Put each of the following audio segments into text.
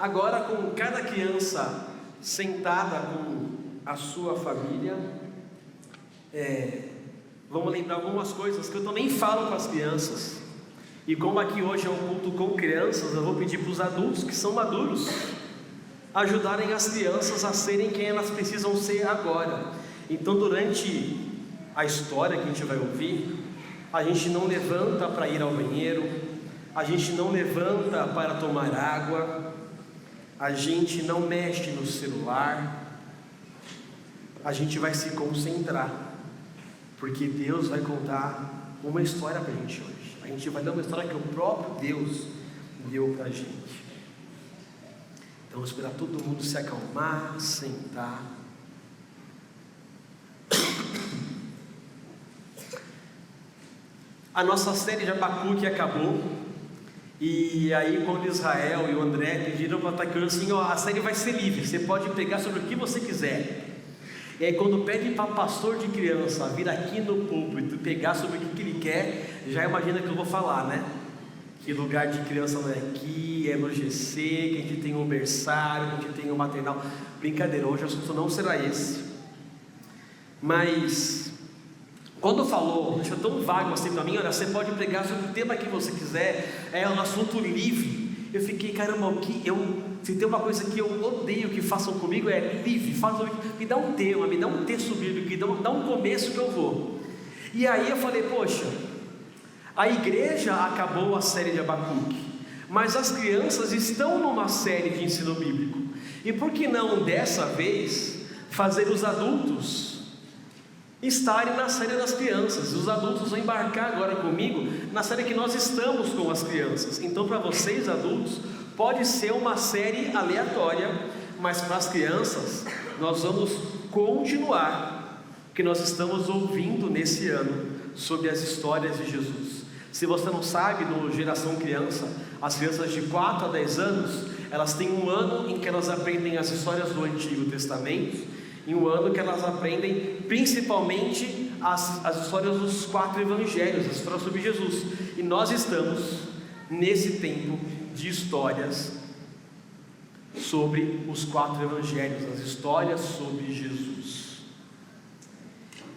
Agora, com cada criança sentada com a sua família, vamos lembrar algumas coisas que eu também falo para as crianças. E como aqui hoje é um culto com crianças, eu vou pedir para os adultos que são maduros ajudarem as crianças a serem quem elas precisam ser agora. Então, durante a história que a gente vai ouvir, a gente não levanta para ir ao banheiro, a gente não levanta para tomar água, a gente não mexe no celular, a gente vai se concentrar, porque Deus vai contar uma história para a gente hoje. A gente vai dar uma história que o próprio Deus deu para a gente. Então, vamos esperar todo mundo se acalmar, sentar. A nossa série de Abacuque acabou. E aí, quando Israel e o André pediram para estar aqui assim, a série vai ser livre, você pode pegar sobre o que você quiser. E aí, quando pede para pastor de criança vir aqui no púlpito pegar sobre o que ele quer, já imagina que eu vou falar, né? Que lugar de criança não é aqui, é no GC, que a gente tem um berçário, que a gente tem um maternal. Brincadeira, hoje o assunto não será esse. Mas quando falou, deixa tão vago assim para mim, olha, você pode pregar sobre o tema que você quiser, é um assunto livre. Eu fiquei, caramba, se tem uma coisa que eu odeio que façam comigo é livre, me dá um tema, me dá um texto bíblico, dá um começo que eu vou. E aí eu falei, poxa, a igreja acabou a série de Abacuque, mas as crianças estão numa série de ensino bíblico, e por que não dessa vez fazer os adultos estarem na série das crianças? Os adultos vão embarcar agora comigo na série que nós estamos com as crianças. Então, para vocês adultos, pode ser uma série aleatória, mas para as crianças nós vamos continuar o que nós estamos ouvindo nesse ano sobre as histórias de Jesus. Se você não sabe, no Geração Criança, as crianças de 4 a 10 anos, elas têm um ano em que elas aprendem as histórias do Antigo Testamento, e um ano que elas aprendem principalmente as histórias dos 4 evangelhos, as histórias sobre Jesus. E nós estamos nesse tempo de histórias sobre os 4 evangelhos, as histórias sobre Jesus.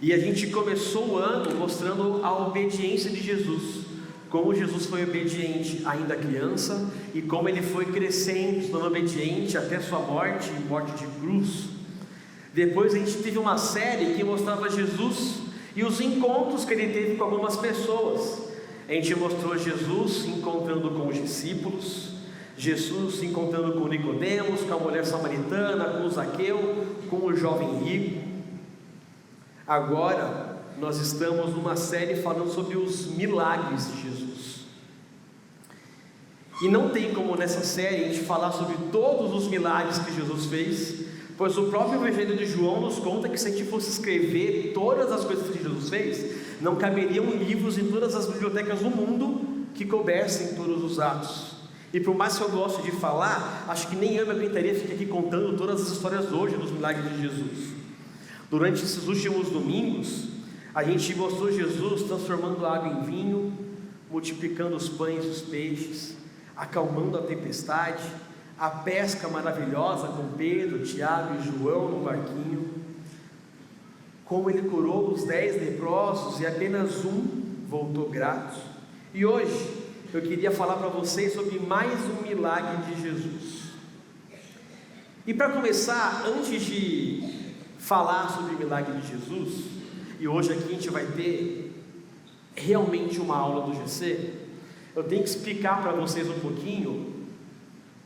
E a gente começou o ano mostrando a obediência de Jesus, como Jesus foi obediente ainda criança, e como ele foi crescendo, sendo obediente até sua morte, morte de cruz. Depois a gente teve uma série que mostrava Jesus e os encontros que ele teve com algumas pessoas. A gente mostrou Jesus se encontrando com os discípulos, Jesus se encontrando com Nicodemos, com a mulher samaritana, com o Zaqueu, com o jovem rico. Agora nós estamos numa série falando sobre os milagres de Jesus. E não tem como nessa série a gente falar sobre todos os milagres que Jesus fez, pois o próprio Evangelho de João nos conta que se a gente fosse escrever todas as coisas que Jesus fez, não caberiam livros em todas as bibliotecas do mundo que coubessem todos os atos. E por mais que eu goste de falar, acho que nem eu me aguentaria ficar aqui contando todas as histórias hoje dos milagres de Jesus. Durante esses últimos domingos, a gente mostrou Jesus transformando a água em vinho, multiplicando os pães e os peixes, acalmando a tempestade, a pesca maravilhosa com Pedro, Tiago e João no barquinho, como ele curou os 10 leprosos e apenas um voltou grato. E hoje eu queria falar para vocês sobre mais um milagre de Jesus. E para começar, antes de falar sobre o milagre de Jesus, e hoje aqui a gente vai ter realmente uma aula do GC, eu tenho que explicar para vocês um pouquinho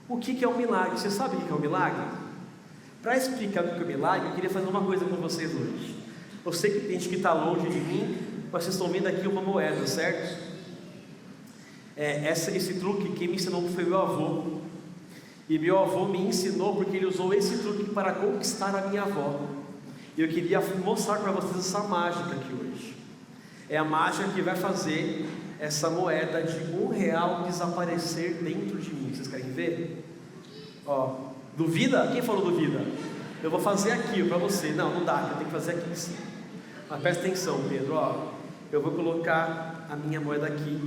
o que é um milagre. Você sabe o que é um milagre? Para explicar o que é um milagre, eu queria fazer uma coisa com vocês hoje. Eu sei que tem gente que está longe de mim, mas vocês estão vendo aqui uma moeda, certo? Esse truque quem me ensinou foi meu avô. E meu avô me ensinou porque ele usou esse truque para conquistar a minha avó. E eu queria mostrar para vocês essa mágica aqui hoje. É a mágica que vai fazer essa moeda de R$1 desaparecer dentro de mim. Vocês querem ver? Ó, duvida? Quem falou duvida? Eu vou fazer aqui para você. Não dá, eu tenho que fazer aqui em cima. Mas presta atenção, Pedro. Ó, eu vou colocar a minha moeda aqui.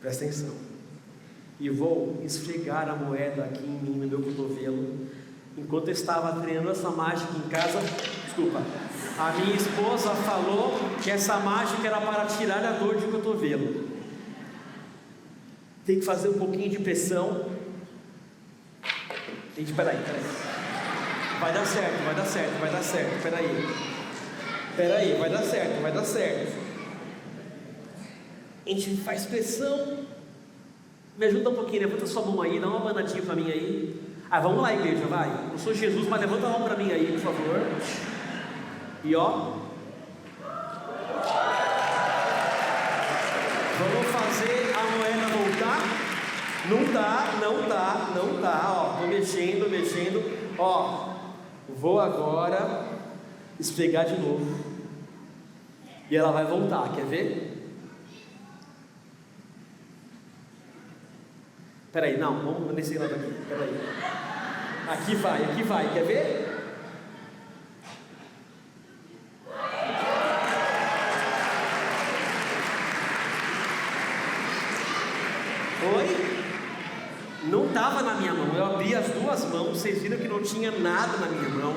Presta atenção. e vou esfregar a moeda aqui em mim, no meu cotovelo. Enquanto eu estava treinando essa mágica em casa, desculpa, a minha esposa falou que essa mágica era para tirar a dor de cotovelo. Tem que fazer um pouquinho de pressão. Gente, peraí. Vai dar certo, vai dar certo, peraí, vai dar certo. A gente faz pressão. Me ajuda um pouquinho, levanta sua mão aí, dá uma banadinha para mim aí. Vamos lá, igreja, vai. Eu sou Jesus, mas levanta a mão para mim aí, por favor. E ó, vamos fazer a moeda voltar. Não tá, ó, tô mexendo, ó. Vou agora esfregar de novo. E ela vai voltar, quer ver? Peraí, não, vamos nesse lado aqui, peraí. Aqui vai, quer ver? Oi? Não estava na minha mão, eu abri as duas mãos, vocês viram que não tinha nada na minha mão.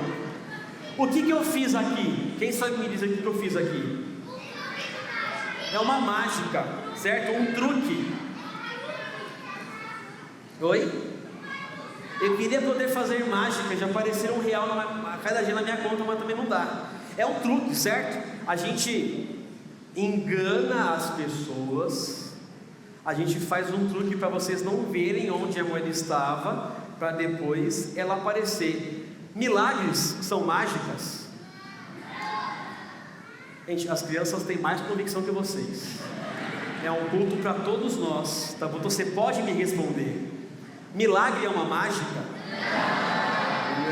O que eu fiz aqui? Quem sabe me dizer o que eu fiz aqui? É uma mágica, certo? Um truque. Oi? Eu queria poder fazer mágica, já apareceram um real a cada dia na minha conta, mas também não dá. É um truque, certo? A gente engana as pessoas, a gente faz um truque para vocês não verem onde a moeda estava, para depois ela aparecer. Milagres são mágicas. Gente, as crianças têm mais convicção que vocês. É um culto para todos nós, tá bom? Você pode me responder. Milagre é uma mágica?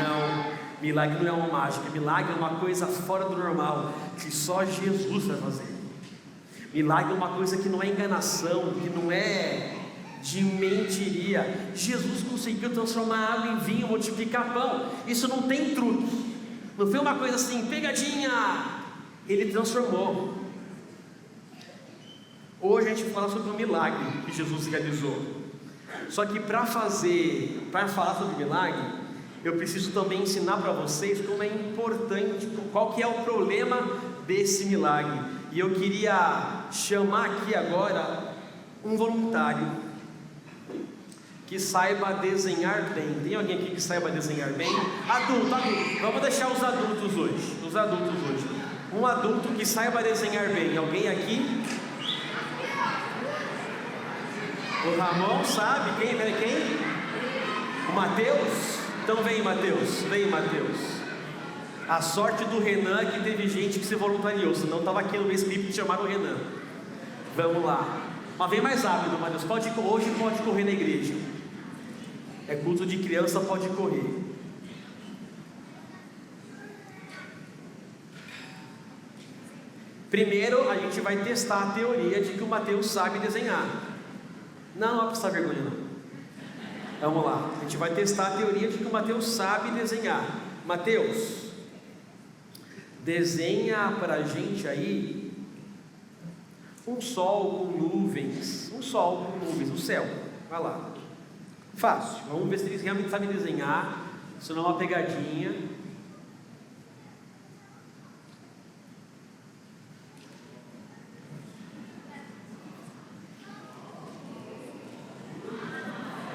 Não, milagre não é uma mágica. Milagre é uma coisa fora do normal, que só Jesus vai fazer. Milagre é uma coisa que não é enganação, que não é de mentiria. Jesus conseguiu transformar água em vinho, multiplicar pão. Isso não tem truque. Não foi uma coisa assim, pegadinha. Ele transformou. Hoje a gente fala sobre um milagre que Jesus realizou. Só que para falar sobre milagre, eu preciso também ensinar para vocês como é importante, qual que é o problema desse milagre. E eu queria chamar aqui agora um voluntário que saiba desenhar bem. Tem alguém aqui que saiba desenhar bem? Adulto, vamos deixar os adultos hoje. Um adulto que saiba desenhar bem. Alguém aqui? O Ramon sabe, quem? O Mateus? Então vem Mateus. A sorte do Renan é que teve gente que se voluntariou, senão estava aqui no meu script chamaram o Renan. Vamos lá. Mas vem mais rápido, Mateus. Hoje pode correr na igreja. É culto de criança, pode correr. Primeiro a gente vai testar a teoria de que o Mateus sabe desenhar. Não é passar vergonha não. Vamos lá, a gente vai testar a teoria de que o Mateus sabe desenhar. Mateus, desenha pra gente aí um sol com nuvens, o céu. Vai lá. Fácil. Vamos ver se eles realmente sabem desenhar, se não é uma pegadinha.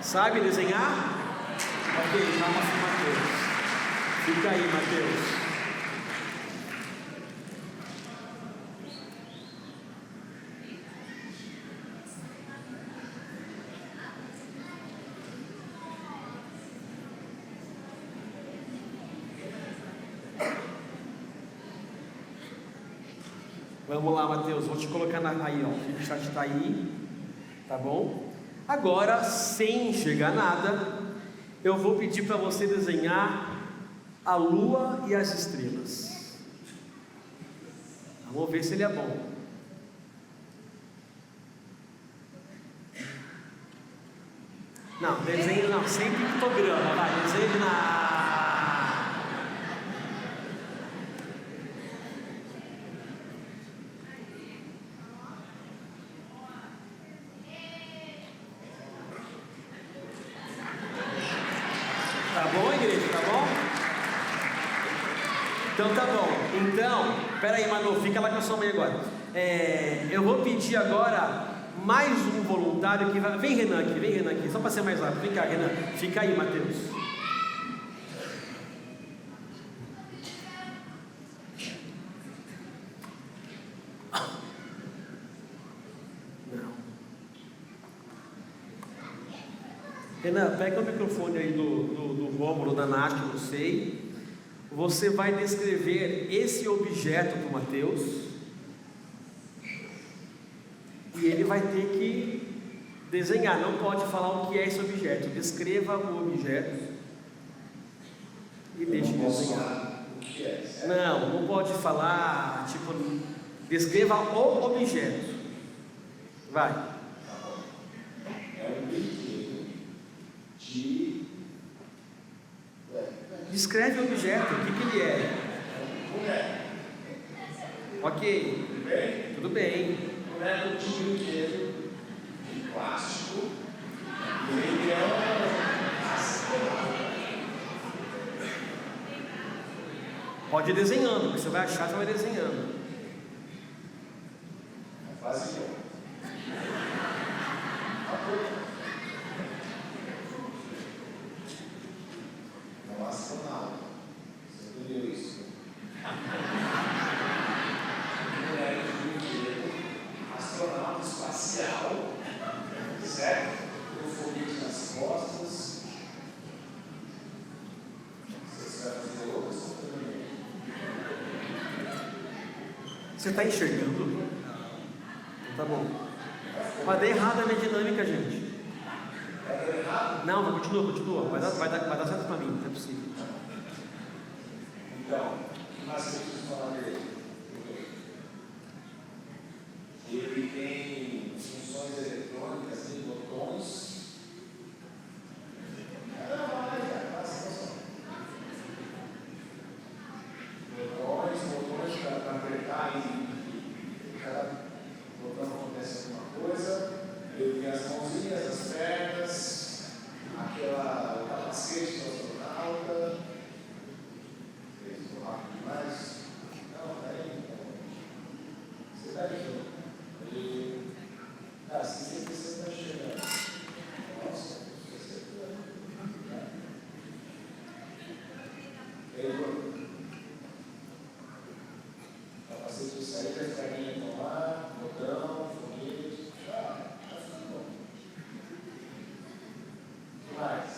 Sabe desenhar? Ok, calma assim, Mateus. Fica aí, Mateus. Vamos lá, Mateus, vou te colocar aí, ó. O Flipchart está aí, tá bom? Agora, sem enxergar nada, eu vou pedir para você desenhar a lua e as estrelas. Vamos ver se ele é bom. Não, desenho não, sem pictograma, vai, desenho na... Tá bom, igreja? Tá bom? Então tá bom. Então, peraí, Manu, fica lá com a sua mãe agora. Eu vou pedir agora mais um voluntário que vai. Vem Renan aqui, só para ser mais rápido. Vem cá, Renan. Fica aí, Mateus. Não. Renan, pega o microfone aí do Rômulo, da Nath, não sei. Você vai descrever esse objeto para o Mateus. E ele vai ter que desenhar, não pode falar o que é esse objeto. Descreva o objeto e deixe desenhar. O que é? Não pode falar, tipo, descreva o objeto. Vai. É um brinquedo de. Descreve o objeto, o que ele é. Ok. Tudo bem? Tudo bem. Boneco de brinquedo de plástico. E ele é Pode ir desenhando, porque você vai achar, você vai desenhando. vazio. É um astronauta. Você entendeu isso? Boneco de brinquedo, astronauta espacial, certo? Com foguete nas costas. Você vai fazer outras também. Você está enxergando? Tá bom. Mas deu errado a minha dinâmica, gente. Não, continua. Vai dar certo para mim, não é possível. Então, o que mais que eu preciso falar dele? Ele tem funções eletrônicas, tem botões. Botões para apertar e cada botão acontece alguma coisa. Ele tem as mãozinhas, as pernas, o capacete do astronauta. Estou rápido demais. Não, peraí. Você está aí, se você está chegando. Nossa, você está. Capacete de saída, perninha estão lá, botão, foguete. Bom. O que mais?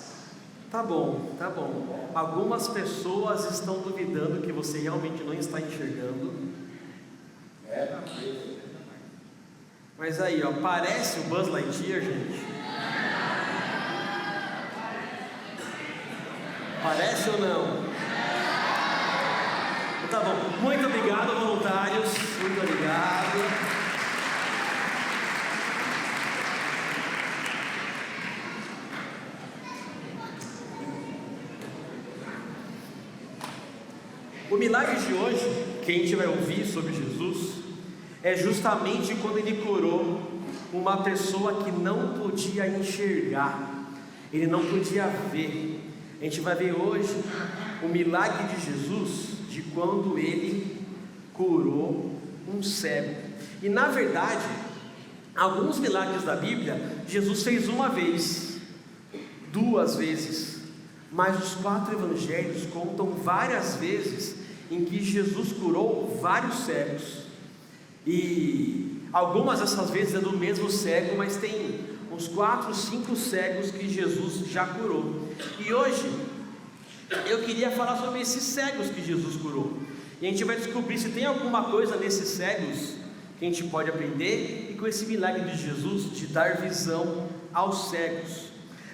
Tá bom. Algumas pessoas estão duvidando que você realmente não está enxergando. Porque. Mas aí, ó, parece o Buzz Lightyear, gente. Parece ou não? Tá bom. Muito obrigado, voluntários. Muito obrigado. O milagre de hoje, que a gente vai ouvir sobre Jesus, é justamente quando ele curou uma pessoa que não podia enxergar, ele não podia ver. A gente vai ver hoje o milagre de Jesus, de quando ele curou um cego. E na verdade, alguns milagres da Bíblia, Jesus fez uma vez, 2 vezes, mas os 4 evangelhos contam várias vezes em que Jesus curou vários cegos. E algumas dessas vezes é do mesmo cego, mas tem uns 4, 5 cegos que Jesus já curou. E hoje eu queria falar sobre esses cegos que Jesus curou. E a gente vai descobrir se tem alguma coisa nesses cegos que a gente pode aprender, e com esse milagre de Jesus de dar visão aos cegos.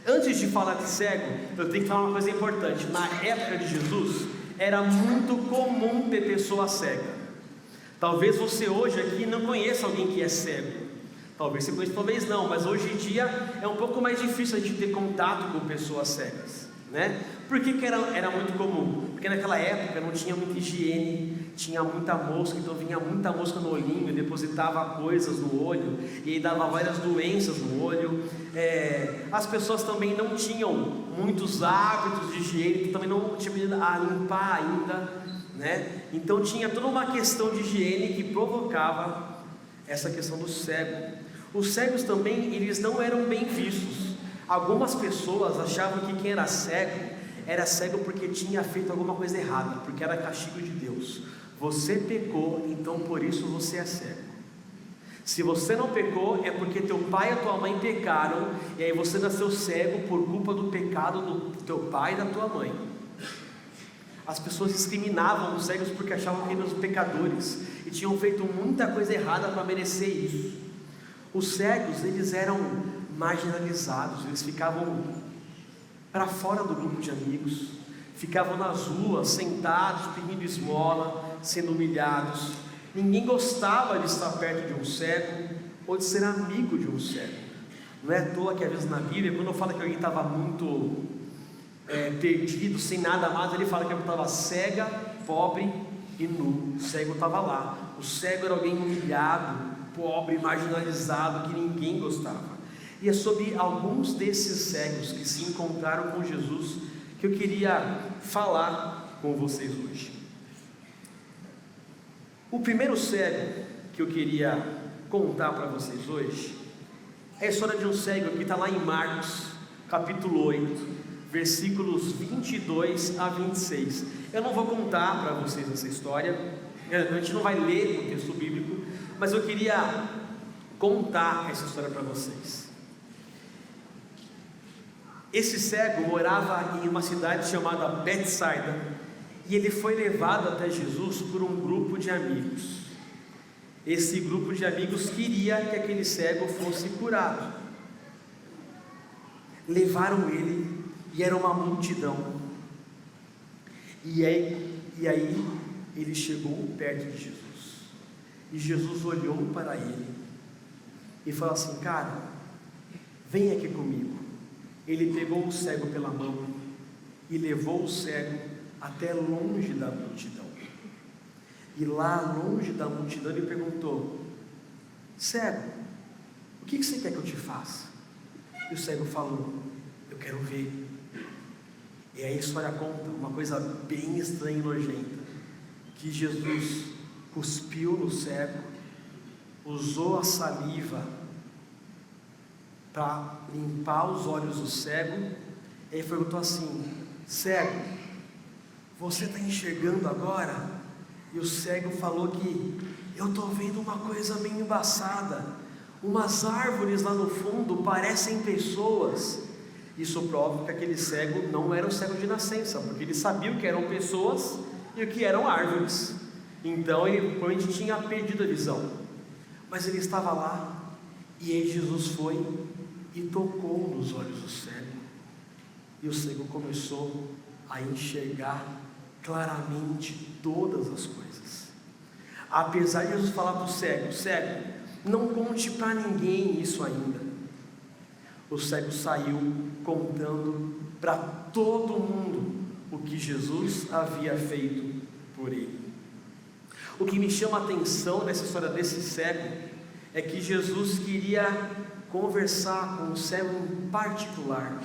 Antes de falar de cego, eu tenho que falar uma coisa importante. Na época de Jesus, era muito comum ter pessoa cega. Talvez você hoje aqui não conheça alguém que é cego. Talvez você conheça, talvez não. Mas hoje em dia é um pouco mais difícil a gente ter contato com pessoas cegas. né? Por que era muito comum? Porque naquela época não tinha muita higiene, tinha muita mosca, então vinha muita mosca no olhinho, depositava coisas no olho, e aí dava várias doenças no olho. As pessoas também não tinham muitos hábitos de higiene, também não tinham a limpar ainda, né? Então tinha toda uma questão de higiene que provocava essa questão do cego. Os cegos também, eles não eram bem vistos. Algumas pessoas achavam que quem era cego porque tinha feito alguma coisa errada, porque era castigo de Deus. Você pecou, então por isso você é cego. Se você não pecou, é porque teu pai e a tua mãe pecaram, e aí você nasceu cego por culpa do pecado do teu pai e da tua mãe. As pessoas discriminavam os cegos porque achavam que eram os pecadores e tinham feito muita coisa errada para merecer isso. Os cegos, eles eram marginalizados, eles ficavam para fora do grupo de amigos, ficavam nas ruas, sentados, pedindo esmola, sendo humilhados. Ninguém gostava de estar perto de um cego ou de ser amigo de um cego. Não é à toa que às vezes na Bíblia, quando eu falo que alguém estava muito perdido, sem nada mais, ele fala que ele estava cega, pobre e nu. O cego estava lá. O cego era alguém humilhado, pobre, marginalizado, que ninguém gostava. E é sobre alguns desses cegos que se encontraram com Jesus que eu queria falar com vocês hoje. O primeiro cego que eu queria contar para vocês hoje é a história de um cego que está lá em Marcos, capítulo 8, versículos 22 a 26. Eu não vou contar para vocês essa história, a gente não vai ler o texto bíblico, mas eu queria contar essa história para vocês. Esse cego morava em uma cidade chamada Betsaida, e ele foi levado até Jesus por um grupo de amigos. Esse grupo de amigos queria que aquele cego fosse curado. Levaram ele, e era uma multidão. E aí ele chegou perto de Jesus, e Jesus olhou para ele e falou assim: cara, vem aqui comigo. Ele pegou o cego pela mão e levou o cego até longe da multidão. E lá longe da multidão ele perguntou: cego, o que você quer que eu te faça? E o cego falou: eu quero ver. E aí a história conta uma coisa bem estranha e nojenta, que Jesus cuspiu no cego, usou a saliva para limpar os olhos do cego, e ele perguntou assim: cego, você está enxergando agora? E o cego falou que: eu estou vendo uma coisa meio embaçada, umas árvores lá no fundo parecem pessoas. Isso prova que aquele cego não era um cego de nascença, porque ele sabia o que eram pessoas e o que eram árvores. Então ele provavelmente tinha perdido a visão, mas ele estava lá, e aí Jesus foi e tocou nos olhos do cego, e o cego começou a enxergar claramente todas as coisas. Apesar de Jesus falar para o cego: cego, não conte para ninguém isso ainda, o cego saiu contando para todo mundo o que Jesus havia feito por ele. O que me chama a atenção nessa história desse cego é que Jesus queria conversar com o cego em particular.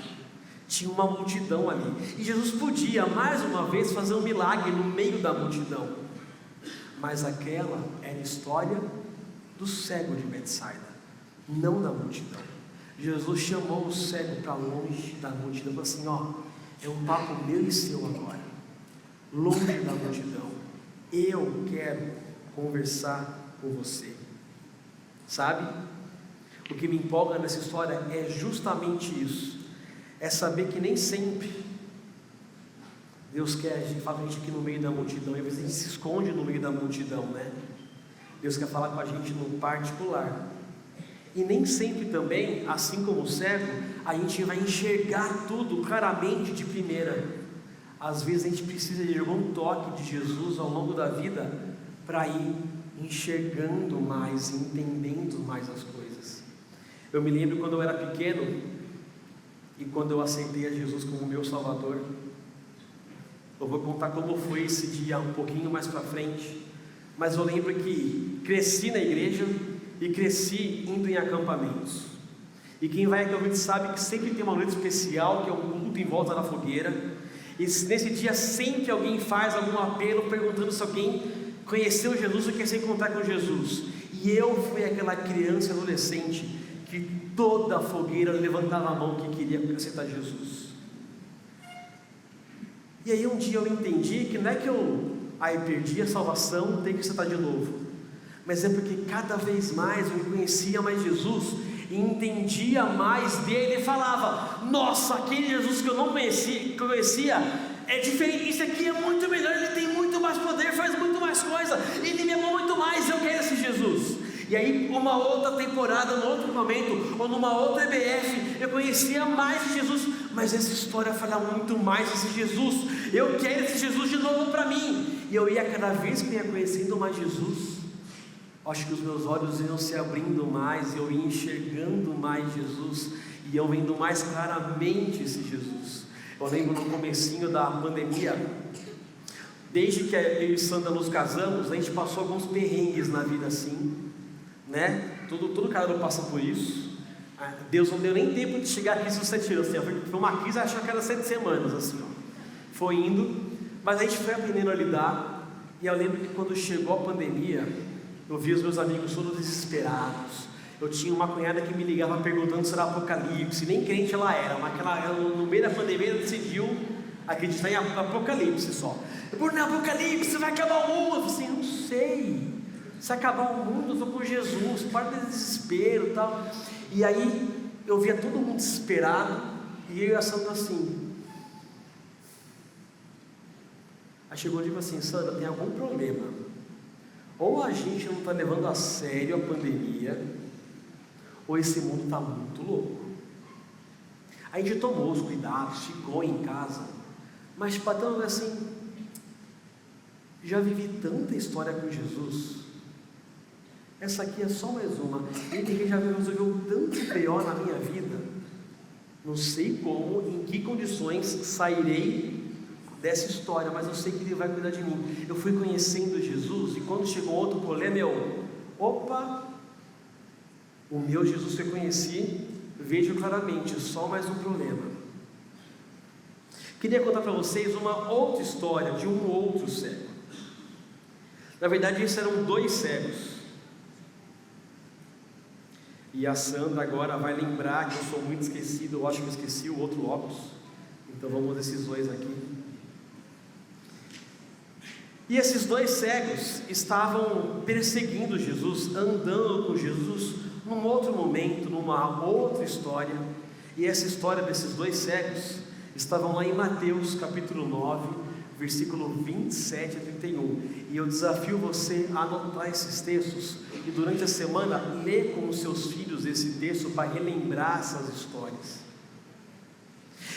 Tinha uma multidão ali, e Jesus podia mais uma vez fazer um milagre no meio da multidão, mas aquela era a história do cego de Betsaida, não da multidão. Jesus chamou o cego para longe da multidão e falou assim: ó, é um papo meu e seu agora, longe da multidão, eu quero conversar com você. Sabe, o que me empolga nessa história é justamente isso, é saber que nem sempre Deus quer a gente falar com a gente aqui no meio da multidão, e às vezes a gente se esconde no meio da multidão, né? Deus quer falar com a gente no particular. E nem sempre também, assim como o cego, a gente vai enxergar tudo claramente de primeira. Às vezes a gente precisa de algum toque de Jesus ao longo da vida para ir enxergando mais, entendendo mais as coisas. Eu me lembro quando eu era pequeno, e quando eu aceitei a Jesus como meu Salvador. Eu vou contar como foi esse dia um pouquinho mais para frente, mas eu lembro que cresci na igreja e cresci indo em acampamentos. E quem vai a acampamento sabe que sempre tem uma noite especial, que é um culto em volta da fogueira. E nesse dia sempre alguém faz algum apelo perguntando se alguém conheceu Jesus ou quer se encontrar com Jesus. E eu fui aquela criança e adolescente que toda a fogueira levantava a mão que queria aceitar Jesus. E aí um dia eu entendi que não é que eu perdi a salvação, tenho que aceitar de novo, mas é porque cada vez mais eu conhecia mais Jesus e entendia mais dele, e falava: nossa, aquele Jesus que eu não conhecia é diferente, isso aqui é muito melhor, ele tem muito mais poder, faz muito mais coisa, ele me amou muito mais, eu quero esse Jesus. E aí uma outra temporada, num outro momento, ou numa outra EBF, eu conhecia mais de Jesus, mas essa história fala muito mais desse Jesus, eu quero esse Jesus de novo para mim. E eu ia, cada vez que eu ia conhecendo mais Jesus, acho que os meus olhos iam se abrindo mais, eu ia enxergando mais Jesus, e eu vendo mais claramente esse Jesus. Eu lembro no comecinho da pandemia, desde que eu e Sandra nos casamos, a gente passou alguns perrengues na vida assim, né? Todo casal passa por isso. Deus não deu nem tempo de chegar aqui, se você tirou assim, foi uma crise, achou que era 7 semanas assim, ó. Foi indo, mas a gente foi aprendendo a lidar. E eu lembro que quando chegou a pandemia, eu vi os meus amigos todos desesperados. Eu tinha uma cunhada que me ligava perguntando se era apocalipse, nem crente ela era, mas ela, no meio da pandemia, ela decidiu acreditar em apocalipse só. Por não, apocalipse, vai acabar o mundo. Eu falei assim, não sei, se acabar o mundo, eu estou com Jesus, para de desespero e tal. E aí, eu via todo mundo desesperado, e eu achando assim. Aí chegou um dia e falou assim: Sandra, tem algum problema, ou a gente não está levando a sério a pandemia, ou esse mundo está muito louco. A gente tomou os cuidados, ficou em casa, mas batendo assim, já vivi tanta história com Jesus, essa aqui é só mais uma. Ele já resolveu tanto pior na minha vida, não sei como, em que condições sairei dessa história, mas eu sei que Ele vai cuidar de mim. Eu fui conhecendo Jesus, e quando chegou outro problema, opa, o meu Jesus que eu conheci, vejo claramente, só mais um problema. Queria contar para vocês uma outra história de um outro cego. Na verdade, esses eram 2 cegos. E a Sandra agora vai lembrar que eu sou muito esquecido, eu acho que eu esqueci o outro óculos. Então vamos desses 2 aqui. E esses 2 cegos estavam perseguindo Jesus, andando com Jesus, num outro momento, numa outra história. E essa história desses 2 cegos estavam lá em Mateus capítulo 9, versículo 27 a 31. E eu desafio você a anotar esses textos, e durante a semana ler com os seus filhos esse texto para relembrar essas histórias.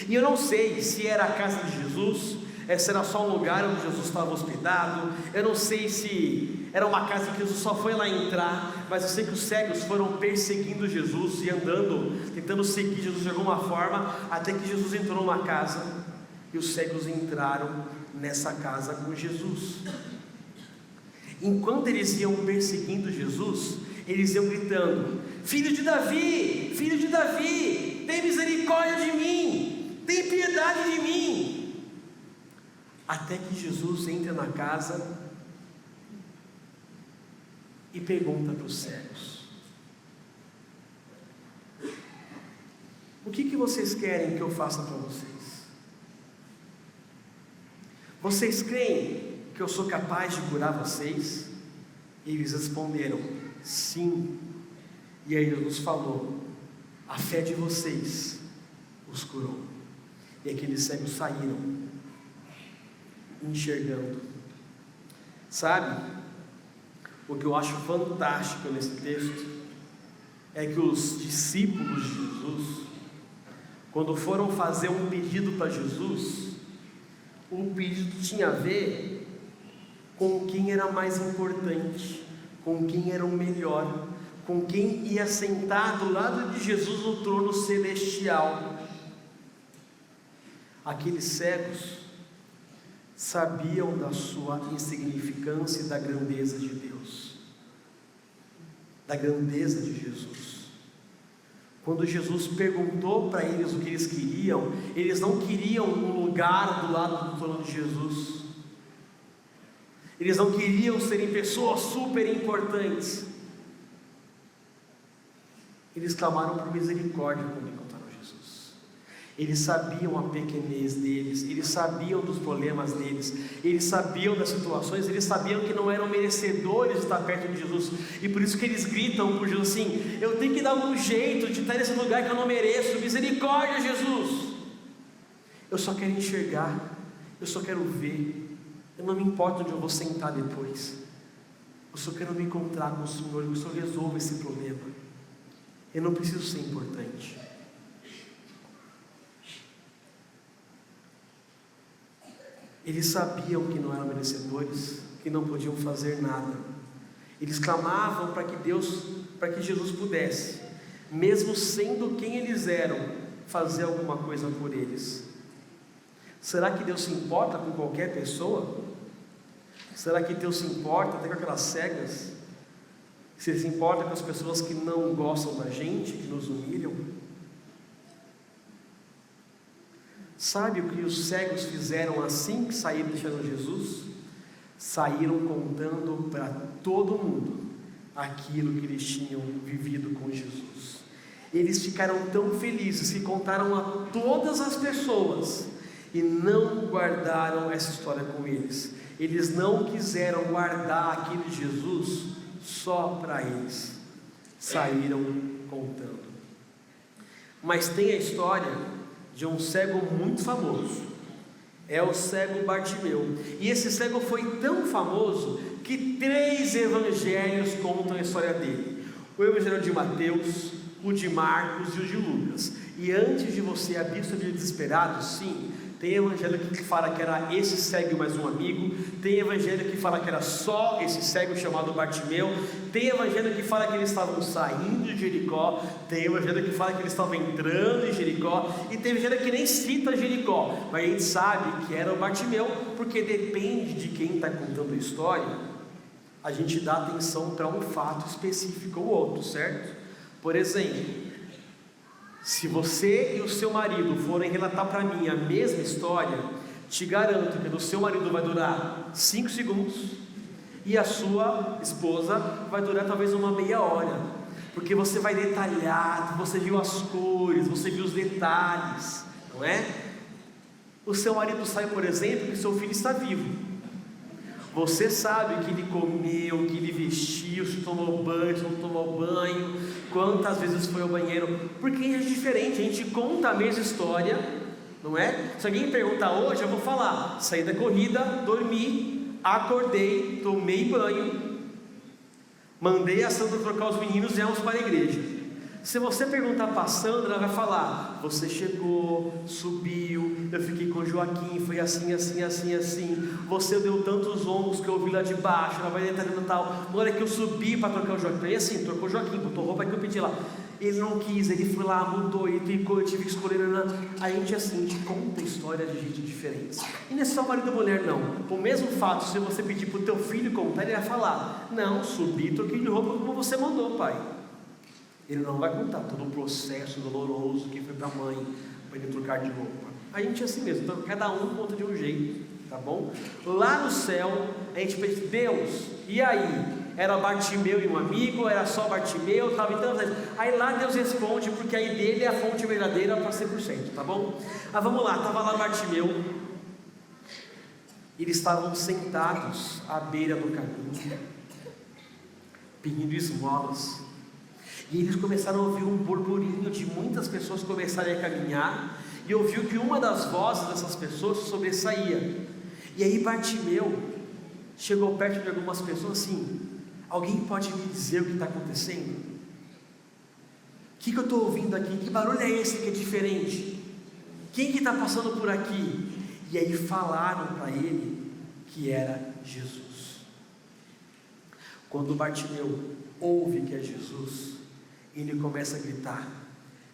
E eu não sei se era a casa de Jesus, se era só um lugar onde Jesus estava hospedado, eu não sei se era uma casa que Jesus só foi lá entrar, mas eu sei que os cegos foram perseguindo Jesus e andando, tentando seguir Jesus de alguma forma, até que Jesus entrou numa casa, e os cegos entraram nessa casa com Jesus. Enquanto eles iam perseguindo Jesus, eles iam gritando: filho de Davi, tem misericórdia de mim, tem piedade de mim. Até que Jesus entra na casa e pergunta para os cegos: o que vocês querem que eu faça para vocês? Vocês creem que eu sou capaz de curar vocês? E eles responderam: sim. E aí Jesus falou: a fé de vocês os curou. E aqueles cegos saíram enxergando. Sabe, o que eu acho fantástico nesse texto é que os discípulos de Jesus, quando foram fazer um pedido para Jesus, o pedido tinha a ver com quem era mais importante, com quem era o melhor, com quem ia sentar do lado de Jesus no trono celestial. Aqueles cegos sabiam da sua insignificância e da grandeza de Deus, da grandeza de Jesus. Quando Jesus perguntou para eles o que eles queriam, eles não queriam um lugar do lado do trono de Jesus, eles não queriam serem pessoas super importantes, eles clamaram por misericórdia quando encontraram Jesus. Eles sabiam a pequenez deles, eles sabiam dos problemas deles, eles sabiam das situações, eles sabiam que não eram merecedores de estar perto de Jesus, e por isso que eles gritam por Jesus assim: eu tenho que dar um jeito de estar nesse lugar que eu não mereço, misericórdia, Jesus. Eu só quero enxergar, eu só quero ver, eu não me importo onde eu vou sentar depois, eu só quero me encontrar com o Senhor, que o Senhor resolva esse problema, eu não preciso ser importante. Eles sabiam que não eram merecedores, que não podiam fazer nada. Eles clamavam para que Jesus pudesse, mesmo sendo quem eles eram, fazer alguma coisa por eles. Será que Deus se importa com qualquer pessoa? Será que Deus se importa até com aquelas cegas? Se Ele se importa com as pessoas que não gostam da gente, que nos humilham? Sabe o que os cegos fizeram assim que saíram deixando Jesus? Saíram contando para todo mundo aquilo que eles tinham vivido com Jesus. Eles ficaram tão felizes que contaram a todas as pessoas e não guardaram essa história com eles. Eles não quiseram guardar aquilo de Jesus só para eles. Saíram contando. Mas tem a história de um cego muito famoso, é o cego Bartimeu, e esse cego foi tão famoso que 3 evangelhos contam a história dele: o evangelho de Mateus, o de Marcos e o de Lucas. E antes de você abrir sua Bíblia desesperado, sim, tem evangelho que fala que era esse cego mais um amigo, tem evangelho que fala que era só esse cego chamado Bartimeu, tem evangelho que fala que eles estavam saindo de Jericó, tem evangelho que fala que eles estavam entrando em Jericó, e tem evangelho que nem cita Jericó, mas a gente sabe que era o Bartimeu, porque depende de quem está contando a história, a gente dá atenção para um fato específico ou outro, certo? Por exemplo, se você e o seu marido forem relatar para mim a mesma história, te garanto que do seu marido vai durar 5 segundos e a sua esposa vai durar talvez uma meia hora, porque você vai detalhar, você viu as cores, você viu os detalhes, não é? O seu marido sabe, por exemplo, que seu filho está vivo. Você sabe que ele comeu, que ele vestiu, se tomou banho, se não tomou banho, quantas vezes foi ao banheiro, porque é diferente, a gente conta a mesma história, não é? Se alguém perguntar hoje, eu vou falar: saí da corrida, dormi, acordei, tomei banho, mandei a Sandra trocar os meninos e viemos para a igreja. Se você perguntar para a Sandra, ela vai falar: você chegou, subiu, eu fiquei com o Joaquim, foi assim, assim, assim, assim, você deu tantos ombros que eu vi lá de baixo, ela vai detalhando tal, na hora que eu subi para trocar o Joaquim, e assim, trocou o Joaquim, botou roupa que eu pedi lá, ele não quis, ele foi lá, mudou, ele ficou, eu tive que escolher, a gente assim, a gente conta a história de gente diferente, e não é só marido e mulher não, o mesmo fato, se você pedir para o teu filho contar, ele vai falar: não, subi, troquei de roupa como você mandou, pai. Ele não vai contar todo o processo doloroso que foi para a mãe, para ele trocar de roupa. A gente é assim mesmo, então cada um conta de um jeito, tá bom? Lá no céu, a gente pensa: Deus, e aí? Era Bartimeu e um amigo, era só Bartimeu, estava em tantas... Aí lá Deus responde, porque aí dele é a fonte verdadeira para 100%, tá bom? Mas vamos lá, estava lá Bartimeu, eles estavam sentados à beira do caminho, pedindo esmolas. E eles começaram a ouvir um burburinho de muitas pessoas começarem a caminhar, e ouviu que uma das vozes dessas pessoas sobressaía. E aí Bartimeu chegou perto de algumas pessoas assim: alguém pode me dizer o que está acontecendo? O que eu estou ouvindo aqui? Que barulho é esse que é diferente? Quem que está passando por aqui? E aí falaram para ele que era Jesus. Quando Bartimeu ouve que é Jesus, ele começa a gritar: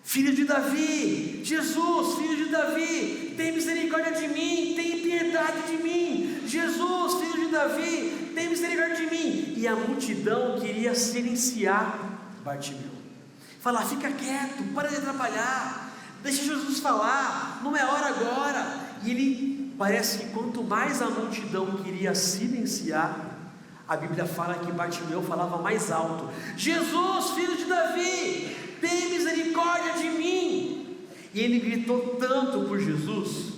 filho de Davi, Jesus, filho de Davi, tem misericórdia misericórdia de mim, tem piedade de mim. Jesus, filho de Davi, tem misericórdia de mim. E a multidão queria silenciar Bartimeu, falar: fica quieto, para de atrapalhar, deixa Jesus falar, não é hora agora. E ele, parece que quanto mais a multidão queria silenciar, a Bíblia fala que Bartimeu falava mais alto: Jesus, filho de Davi, tem misericórdia de mim. E ele gritou tanto por Jesus,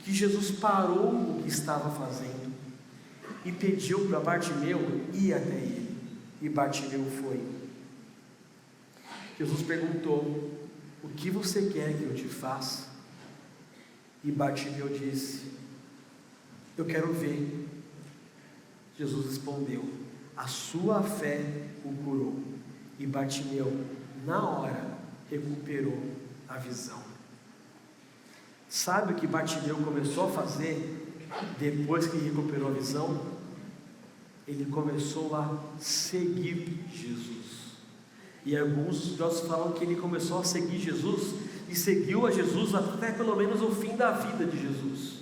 que Jesus parou o que estava fazendo e pediu para Bartimeu ir até ele. E Bartimeu foi. Jesus perguntou: o que você quer que eu te faça? E Bartimeu disse: eu quero ver. Jesus respondeu: a sua fé o curou. E Bartimeu, na hora, recuperou a visão. Sabe o que Bartimeu começou a fazer depois que recuperou a visão? Ele começou a seguir Jesus. E alguns estudiosos falam que ele começou a seguir Jesus e seguiu a Jesus até pelo menos o fim da vida de Jesus.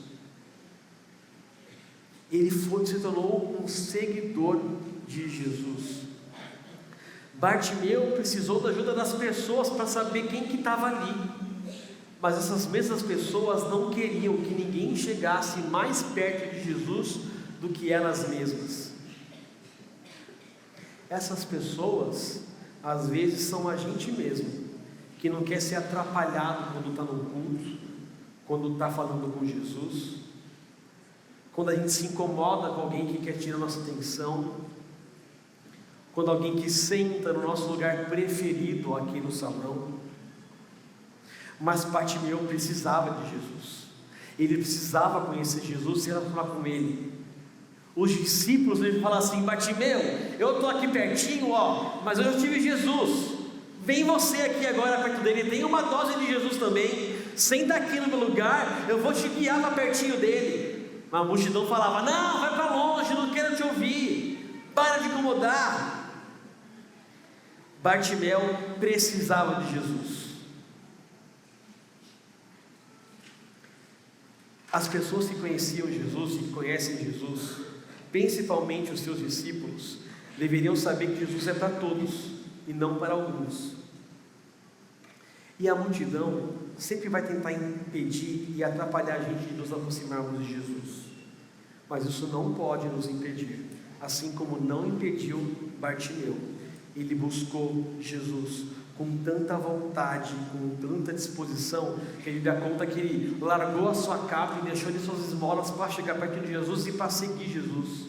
Ele se tornou um seguidor de Jesus. Bartimeu precisou da ajuda das pessoas para saber quem que estava ali, mas essas mesmas pessoas não queriam que ninguém chegasse mais perto de Jesus do que elas mesmas. Essas pessoas às vezes são a gente mesmo, que não quer ser atrapalhado quando está no culto, quando está falando com Jesus, quando a gente se incomoda com alguém que quer tirar nossa atenção, quando alguém que senta no nosso lugar preferido aqui no salão. Mas Bartimeu precisava de Jesus, ele precisava conhecer Jesus, se relacionar com ele. Os discípulos, ele fala assim: Bartimeu, eu estou aqui pertinho, mas eu já tive Jesus, vem você aqui agora perto dele, tem uma dose de Jesus também, senta aqui no meu lugar, eu vou te guiar para pertinho dele. Mas a multidão falava: não, vai para longe, não quero te ouvir, para de incomodar. Bartimeu precisava de Jesus. As pessoas que conheciam Jesus e que conhecem Jesus, principalmente os seus discípulos, deveriam saber que Jesus é para todos e não para alguns. E a multidão sempre vai tentar impedir e atrapalhar a gente de nos aproximarmos de Jesus, mas isso não pode nos impedir, assim como não impediu Bartimeu. Ele buscou Jesus com tanta vontade, com tanta disposição, que a Bíblia conta que ele largou a sua capa e deixou de suas esmolas para chegar perto de Jesus e para seguir Jesus.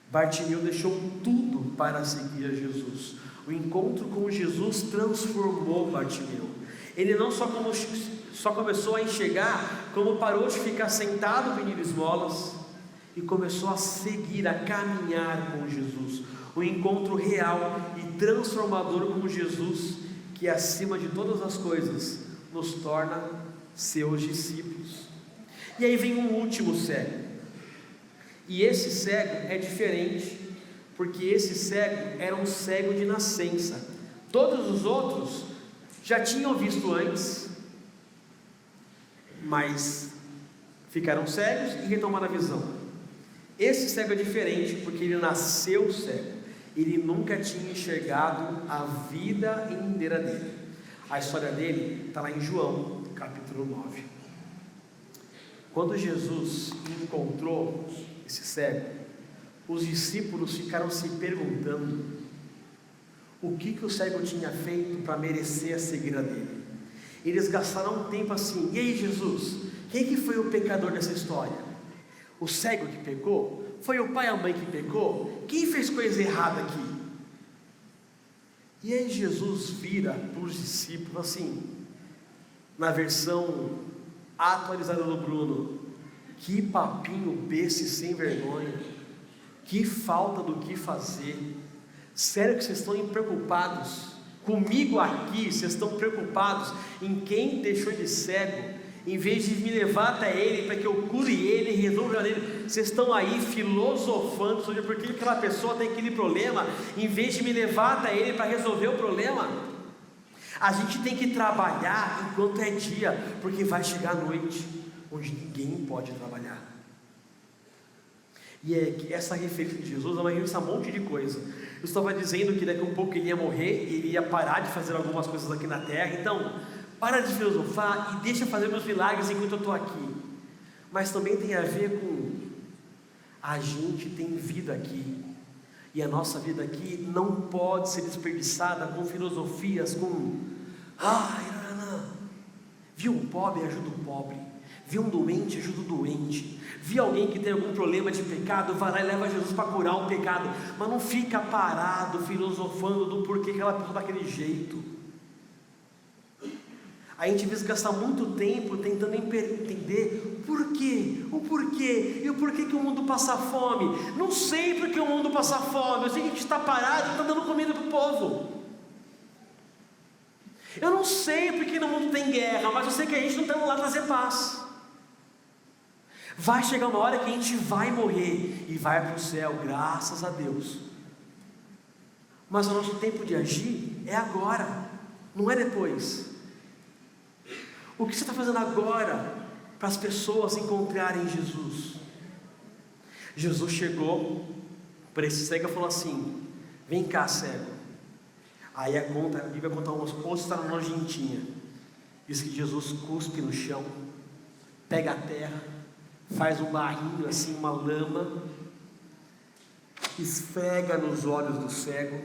Bartimeu deixou tudo para seguir a Jesus. O encontro com Jesus transformou Bartimeu. Ele não só começou a enxergar, como parou de ficar sentado pedindo esmolas e começou a seguir, a caminhar com Jesus. Um encontro real e transformador com Jesus, que acima de todas as coisas nos torna seus discípulos. E aí vem um último cego. E esse cego é diferente, porque esse cego era um cego de nascença. Todos os outros já tinham visto antes, mas ficaram cegos e retomaram a visão. Esse cego é diferente, porque ele nasceu cego. Ele nunca tinha enxergado a vida inteira dele. A história dele está lá em João, capítulo 9. Quando Jesus encontrou esse cego, os discípulos ficaram se perguntando o que o cego tinha feito para merecer a cegueira dele. Eles gastaram um tempo assim: e aí, Jesus, quem que foi o pecador dessa história? O cego que pecou? Foi o pai e a mãe que pecou? Quem fez coisa errada aqui? E aí Jesus vira para os discípulos assim, na versão atualizada do Bruno: que papinho besta sem vergonha, que falta do que fazer. Sério que vocês estão preocupados comigo aqui? Vocês estão preocupados em quem deixou de cego, em vez de me levar até ele para que eu cure ele e resolva ele? Vocês estão aí filosofando sobre por que aquela pessoa tem aquele problema, em vez de me levar até ele para resolver o problema. A gente tem que trabalhar enquanto é dia, porque vai chegar a noite, onde ninguém pode trabalhar. E é que essa referência de Jesus é uma referência a um monte de coisa. Eu estava dizendo que daqui a um pouco ele ia morrer, ele ia parar de fazer algumas coisas aqui na terra. Então, para de filosofar e deixa fazer meus milagres enquanto eu estou aqui. Mas também tem a ver com a gente tem vida aqui, e a nossa vida aqui não pode ser desperdiçada com filosofias, viu um pobre, ajuda o pobre, viu um doente, ajuda o doente, viu alguém que tem algum problema de pecado, vai lá e leva Jesus para curar o pecado, mas não fica parado filosofando do porquê que ela pensou daquele jeito. A gente às vezes gasta muito tempo tentando entender o porquê e o porquê que o mundo passa fome. Não sei porque o mundo passa fome, eu sei que a gente está parado e está dando comida para o povo. Eu não sei porque no mundo tem guerra, mas eu sei que a gente não está indo lá trazer paz. Vai chegar uma hora que a gente vai morrer e vai para o céu, graças a Deus. Mas o nosso tempo de agir é agora, não é depois. O que você está fazendo agora para as pessoas encontrarem Jesus? Jesus chegou para esse cego e falou assim: vem cá, cego. Aí a Bíblia conta uma outra nojentinha. Diz que Jesus cuspe no chão, pega a terra, faz um barrinho assim, uma lama, esfrega nos olhos do cego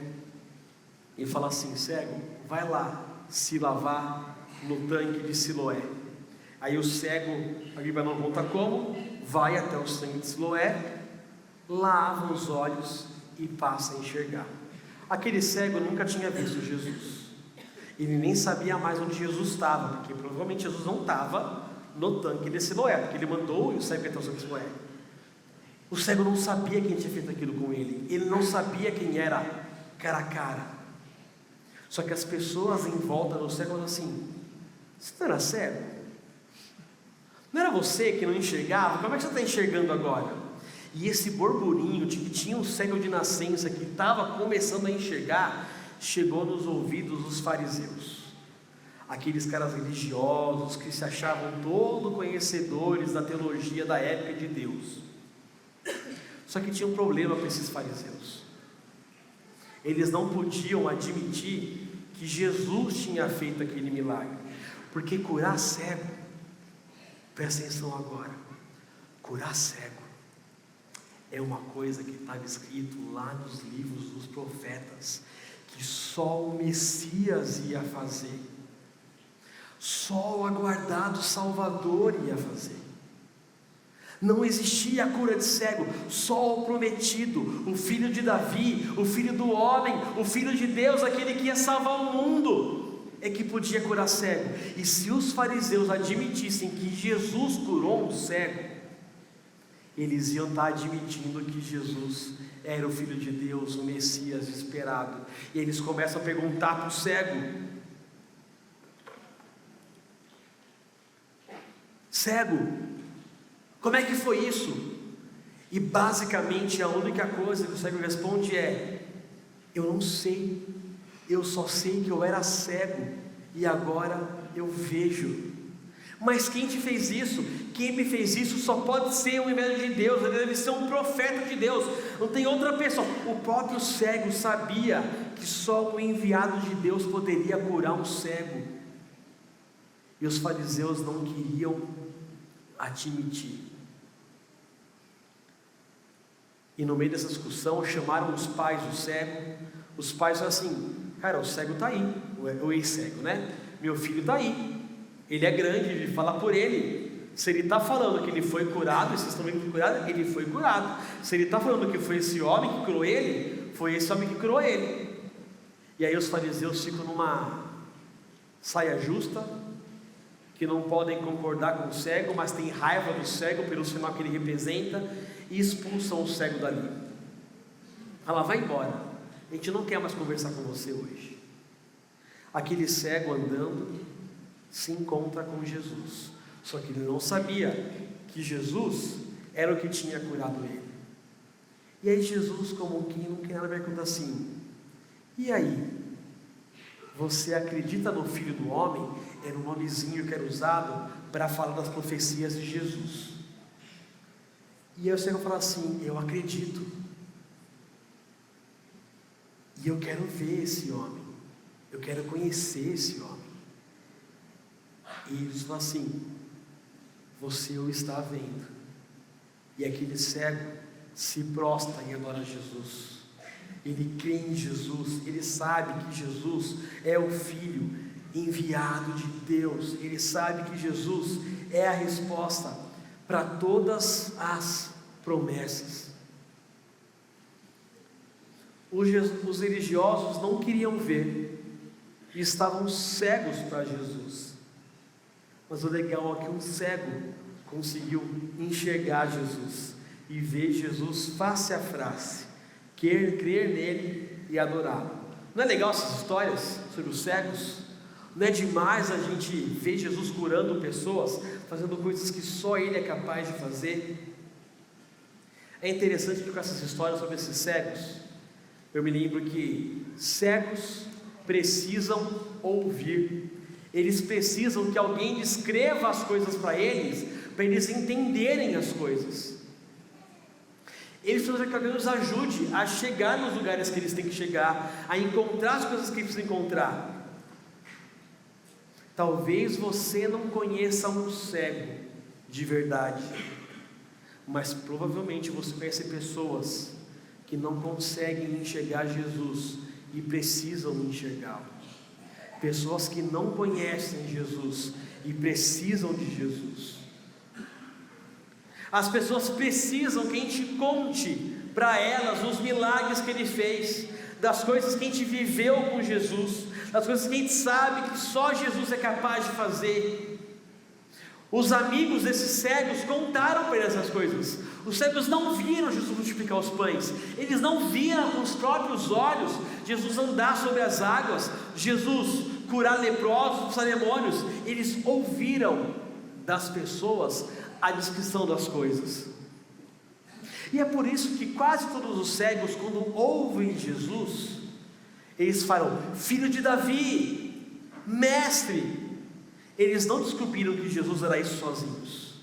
e fala assim: cego, vai lá se lavar no tanque de Siloé. Aí o cego, a Bíblia não conta como, vai até o tanque de Siloé, lava os olhos e passa a enxergar. Aquele cego nunca tinha visto Jesus, ele nem sabia mais onde Jesus estava, porque provavelmente Jesus não estava no tanque de Siloé, porque ele mandou o cego até o tanque de Siloé. O cego não sabia quem tinha feito aquilo com ele, ele não sabia quem era cara a cara. Só que as pessoas em volta do cego falam assim: você não era cego? Não era você que não enxergava? Como é que você está enxergando agora? E esse burburinho de que tinha um cego de nascença que estava começando a enxergar, chegou nos ouvidos dos fariseus, aqueles caras religiosos que se achavam todo conhecedores da teologia da época de Deus. Só que tinha um problema para esses fariseus: eles não podiam admitir que Jesus tinha feito aquele milagre, porque curar cego, presta atenção agora, curar cego é uma coisa que estava escrito lá nos livros dos profetas, que só o Messias ia fazer, só o aguardado Salvador ia fazer. Não existia a cura de cego, só o prometido, o filho de Davi, o filho do homem, o filho de Deus, aquele que ia salvar o mundo, é que podia curar cego. E se os fariseus admitissem que Jesus curou um cego, eles iam estar admitindo que Jesus era o Filho de Deus, o Messias esperado. E eles começam a perguntar para o cego: cego, como é que foi isso? E basicamente a única coisa que o cego responde é: eu não sei, eu só sei que eu era cego e agora eu vejo. Mas quem te fez isso? Quem me fez isso só pode ser um enviado de Deus, ele deve ser um profeta de Deus, não tem outra pessoa. O próprio cego sabia que só o enviado de Deus poderia curar um cego, e os fariseus não queriam admitir. E no meio dessa discussão chamaram os pais do cego. Os pais falaram assim: cara, o cego está aí, o ex-cego, né? Meu filho está aí, ele é grande, fala por ele. Se ele está falando que ele foi curado, e vocês estão vendo que foi curado, ele foi curado. Se ele está falando que foi esse homem que curou ele, foi esse homem que curou ele. E aí os fariseus ficam numa saia justa, que não podem concordar com o cego, mas têm raiva do cego pelo sinal que ele representa, e expulsam o cego dali. Ela vai embora, a gente não quer mais conversar com você hoje. Aquele cego andando se encontra com Jesus, só que ele não sabia que Jesus era o que tinha curado ele. E aí Jesus, como quem não quer nada, pergunta assim: e aí? Você acredita no Filho do Homem? Era um nomezinho que era usado para falar das profecias de Jesus. E aí o cego fala assim: eu acredito, e eu quero ver esse homem, eu quero conhecer esse homem. E eles falam assim: você o está vendo. E aquele cego se prostra e adora Jesus. Ele crê em Jesus, ele sabe que Jesus é o Filho enviado de Deus, ele sabe que Jesus é a resposta para todas as promessas. Os religiosos não queriam ver, e estavam cegos para Jesus, mas o legal é que um cego conseguiu enxergar Jesus e ver Jesus face a face, crer nele e adorá-lo. Não é legal essas histórias sobre os cegos? Não é demais a gente ver Jesus curando pessoas, fazendo coisas que só Ele é capaz de fazer? É interessante que com essas histórias sobre esses cegos, eu me lembro que cegos precisam ouvir, eles precisam que alguém descreva as coisas para eles entenderem as coisas. Eles precisam que alguém os ajude a chegar nos lugares que eles têm que chegar, a encontrar as coisas que eles precisam encontrar. Talvez você não conheça um cego de verdade, mas provavelmente você conhece pessoas que não conseguem enxergar Jesus e precisam enxergá-lo. Pessoas que não conhecem Jesus e precisam de Jesus. As pessoas precisam que a gente conte para elas os milagres que Ele fez, das coisas que a gente viveu com Jesus, das coisas que a gente sabe que só Jesus é capaz de fazer. Os amigos desses cegos contaram para eles essas coisas. Os cegos não viram Jesus multiplicar os pães, eles não viram com os próprios olhos Jesus andar sobre as águas, Jesus curar leprosos, expulsar demônios. Eles ouviram das pessoas a descrição das coisas. E é por isso que quase todos os cegos, quando ouvem Jesus, eles falam: filho de Davi, mestre. Eles não descobriram que Jesus era isso sozinhos.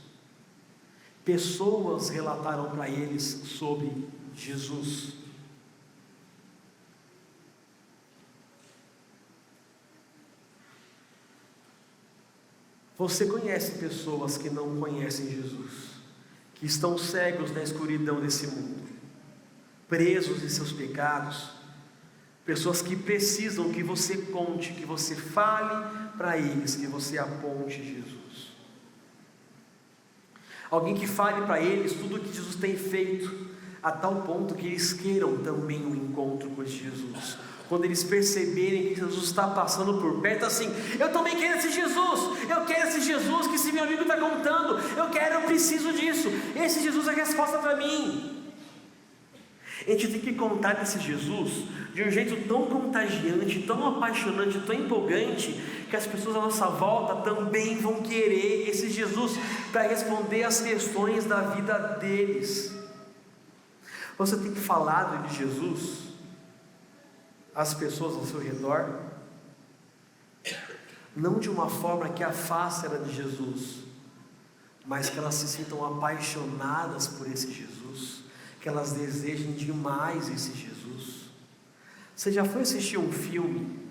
Pessoas relataram para eles sobre Jesus. Você conhece pessoas que não conhecem Jesus, que estão cegos na escuridão desse mundo, presos em seus pecados, pessoas que precisam que você conte, que você fale para eles, que você aponte Jesus. Alguém que fale para eles tudo o que Jesus tem feito, a tal ponto que eles queiram também um encontro com esse Jesus. Quando eles perceberem que Jesus está passando por perto, assim: eu também quero esse Jesus, eu quero esse Jesus que esse meu amigo está contando, eu preciso disso, esse Jesus é a resposta para mim. A gente tem que contar desse Jesus de um jeito tão contagiante, tão apaixonante, tão empolgante, que as pessoas à nossa volta também vão querer esse Jesus para responder as questões da vida deles. Você tem que falar de Jesus às pessoas ao seu redor, não de uma forma que afaste ela de Jesus, mas que elas se sintam apaixonadas por esse Jesus, que elas desejem demais esse Jesus. Você já foi assistir um filme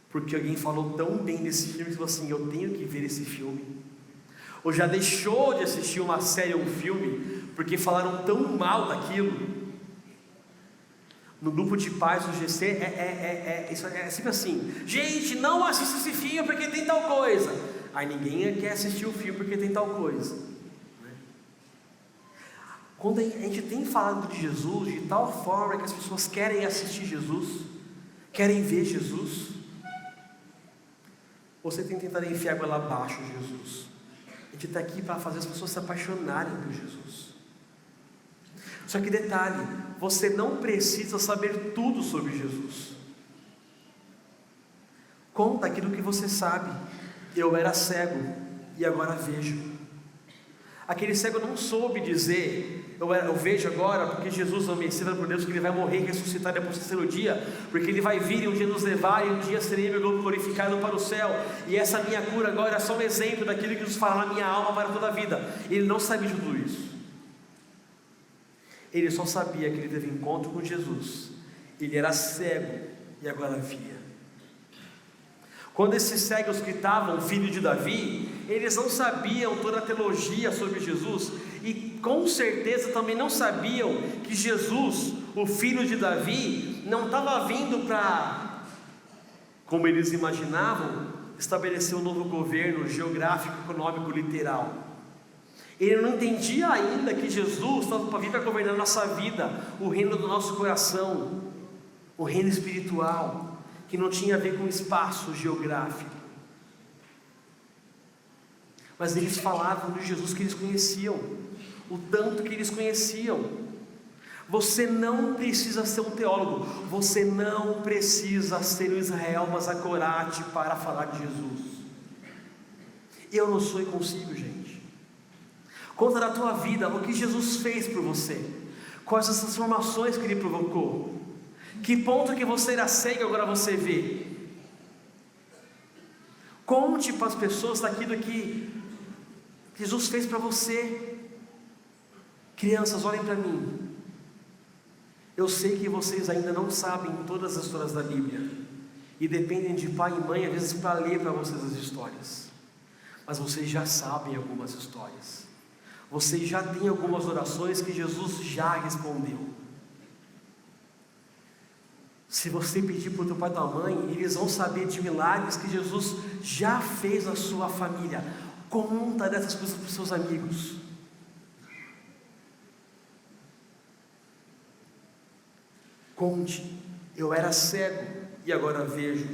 porque alguém falou tão bem desse filme que falou assim: eu tenho que ver esse filme? Ou já deixou de assistir uma série ou um filme porque falaram tão mal daquilo? No grupo de pais do GC é sempre assim: gente, não assista esse filme porque tem tal coisa. Aí ninguém quer assistir o filme porque tem tal coisa, né? Quando a gente tem falado de Jesus de tal forma que as pessoas querem assistir Jesus, querem ver Jesus, você tem que tentar enfiar a goela abaixo Jesus. A gente está aqui para fazer as pessoas se apaixonarem por Jesus. Só que detalhe, você não precisa saber tudo sobre Jesus. Conta aquilo que você sabe. Eu era cego e agora vejo. Aquele cego não soube dizer: eu vejo agora, porque Jesus é o Messias por Deus, que Ele vai morrer e ressuscitar depois do terceiro dia, porque Ele vai vir e um dia nos levar, e um dia serei meu corpo glorificado para o céu, e essa minha cura agora é só um exemplo daquilo que nos fará na minha alma para toda a vida. Ele não sabia de tudo isso. Ele só sabia que ele teve encontro com Jesus. Ele era cego e agora via. Quando esses cegos gritavam filho de Davi, eles não sabiam toda a teologia sobre Jesus, e com certeza também não sabiam que Jesus, o filho de Davi, não estava vindo para, como eles imaginavam, estabelecer um novo governo geográfico, econômico, literal. Ele não entendia ainda que Jesus estava para vir para governar a nossa vida, o reino do nosso coração, o reino espiritual, que não tinha a ver com espaço geográfico. Mas eles falavam de Jesus que eles conheciam, o tanto que eles conheciam. Você não precisa ser um teólogo, você não precisa ser um Israel Mazakorati para falar de Jesus. Eu não sou e consigo, gente. Conta da tua vida, o que Jesus fez por você, quais as transformações que Ele provocou. Que ponto que você era cego agora você vê. Conte para as pessoas daquilo que Jesus fez para você. Crianças, olhem para mim. Eu sei que vocês ainda não sabem todas as histórias da Bíblia, e dependem de pai e mãe às vezes para ler para vocês as histórias, mas vocês já sabem algumas histórias. Vocês já têm algumas orações que Jesus já respondeu. Se você pedir para o teu pai e tua mãe, eles vão saber de milagres que Jesus já fez na sua família. Conta dessas coisas para os seus amigos. Conte: eu era cego e agora vejo.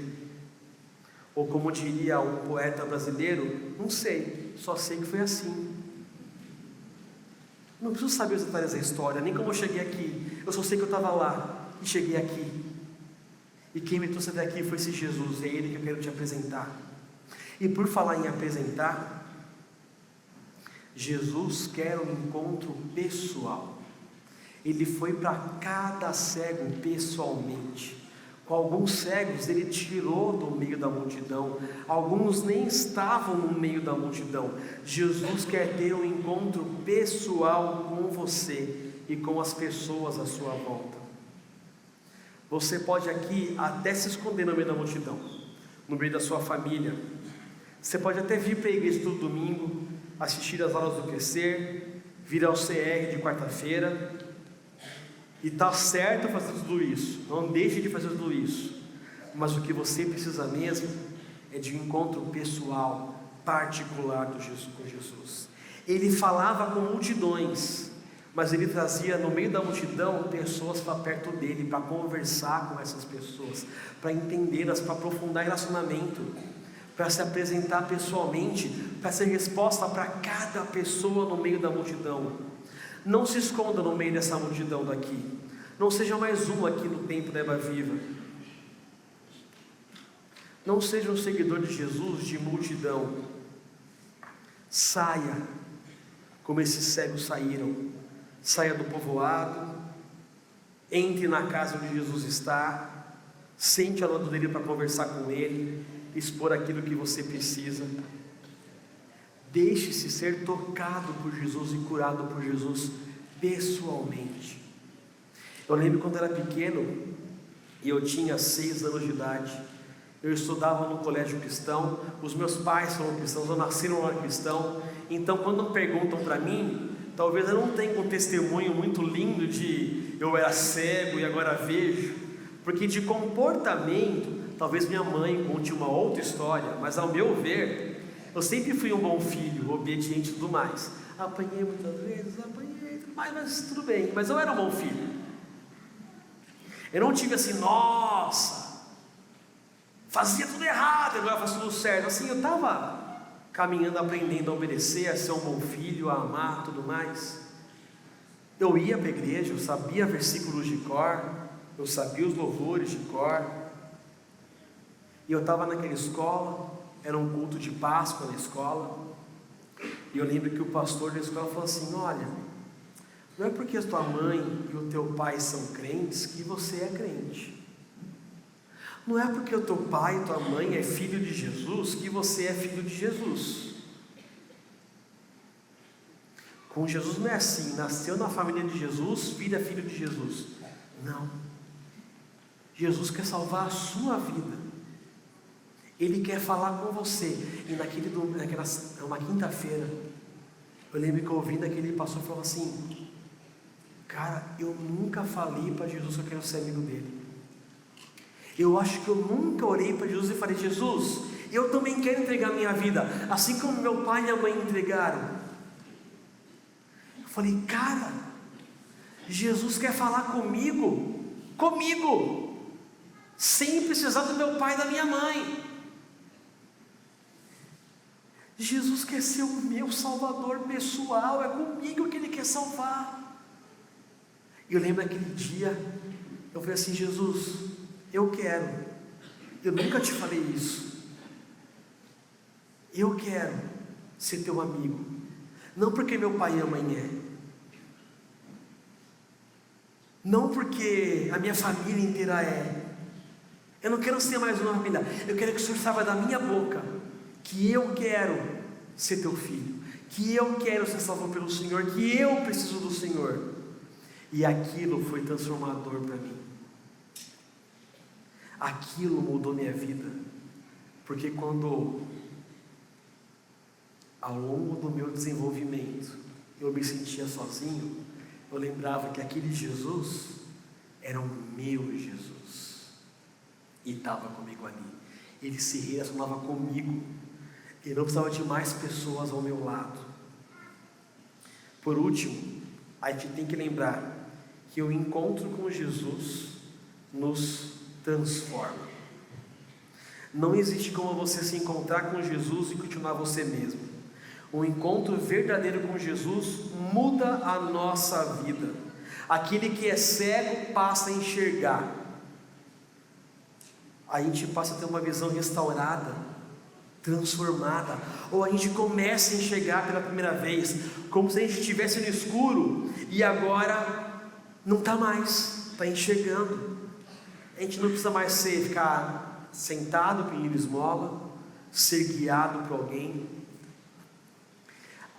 Ou como diria um poeta brasileiro: não sei, só sei que foi assim. Não preciso saber os detalhes da história, nem como eu cheguei aqui. Eu só sei que eu estava lá e cheguei aqui. E quem me trouxe até aqui foi esse Jesus, é Ele que eu quero te apresentar. E por falar em apresentar, Jesus quer um encontro pessoal. Ele foi para cada cego pessoalmente. Com alguns cegos Ele tirou do meio da multidão, alguns nem estavam no meio da multidão. Jesus quer ter um encontro pessoal com você e com as pessoas à sua volta. Você pode aqui até se esconder no meio da multidão, no meio da sua família. Você pode até vir para a igreja todo domingo, assistir às aulas do Crescer, vir ao CR de quarta-feira, e está certo fazer tudo isso, não deixe de fazer tudo isso. Mas o que você precisa mesmo é de um encontro pessoal, particular com Jesus. Ele falava com multidões, mas Ele trazia no meio da multidão pessoas para perto dele, para conversar com essas pessoas, para entendê-las, para aprofundar relacionamento, para se apresentar pessoalmente, para ser resposta para cada pessoa no meio da multidão. Não se esconda no meio dessa multidão daqui, não seja mais um aqui no tempo da Eva Viva. Não seja um seguidor de Jesus de multidão. Saia como esses cegos saíram. Saia do povoado, entre na casa onde Jesus está, sente ao lado dele para conversar com ele, expor aquilo que você precisa. Deixe-se ser tocado por Jesus e curado por Jesus pessoalmente. Eu lembro quando eu era pequeno e eu tinha 6 anos de idade, eu estudava no colégio cristão, os meus pais foram cristãos, eu nasci no lar cristão. Então quando perguntam para mim, talvez eu não tenha um testemunho muito lindo de eu era cego e agora vejo, porque de comportamento, talvez minha mãe conte uma outra história, mas ao meu ver, eu sempre fui um bom filho, obediente e tudo mais. Apanhei muitas vezes, mas tudo bem, mas eu era um bom filho. Eu não tive assim, nossa, fazia tudo errado, agora faço tudo certo. Assim, eu estava caminhando, aprendendo a obedecer, a ser um bom filho, a amar, tudo mais. Eu ia para a igreja, eu sabia versículos de cor, eu sabia os louvores de cor, e eu estava naquela escola, era um culto de Páscoa na escola, E eu lembro que o pastor da escola falou assim: olha, não é porque a tua mãe e o teu pai são crentes que você é crente. Não é porque o teu pai e tua mãe é filho de Jesus que você é filho de Jesus. Com Jesus não é assim, nasceu na família de Jesus, filho é filho de Jesus. Não. Jesus quer salvar a sua vida. Ele quer falar com você. E uma quinta-feira, eu lembro que eu ouvi daquele pastor falando assim: cara, eu nunca falei para Jesus que eu quero ser amigo dele. Eu acho que eu nunca orei para Jesus e falei: Jesus, eu também quero entregar minha vida, assim como meu pai e minha mãe entregaram. Eu falei: cara, Jesus quer falar comigo, sem precisar do meu pai e da minha mãe. Jesus quer ser o meu salvador pessoal, é comigo que Ele quer salvar. E eu lembro daquele dia, eu falei assim: Jesus, eu nunca te falei isso, eu quero ser teu amigo, não porque meu pai e a mãe é, não porque a minha família inteira é, eu não quero ser mais uma família, eu quero que o Senhor saiba da minha boca que eu quero ser teu filho, que eu quero ser salvo pelo Senhor, que eu preciso do Senhor. E aquilo foi transformador para mim. Aquilo mudou minha vida, porque quando, ao longo do meu desenvolvimento, eu me sentia sozinho, eu lembrava que aquele Jesus era o meu Jesus, e estava comigo ali. Ele se relacionava comigo, e não precisava de mais pessoas ao meu lado. Por último, a gente tem que lembrar que o encontro com Jesus nos transforma. Não existe como você se encontrar com Jesus e continuar você mesmo. O encontro verdadeiro com Jesus muda a nossa vida. Aquele que é cego passa a enxergar. A gente passa a ter uma visão restaurada, transformada, ou a gente começa a enxergar pela primeira vez, como se a gente estivesse no escuro e agora não está mais, está enxergando. A gente não precisa mais ficar sentado pedindo esmola, ser guiado por alguém.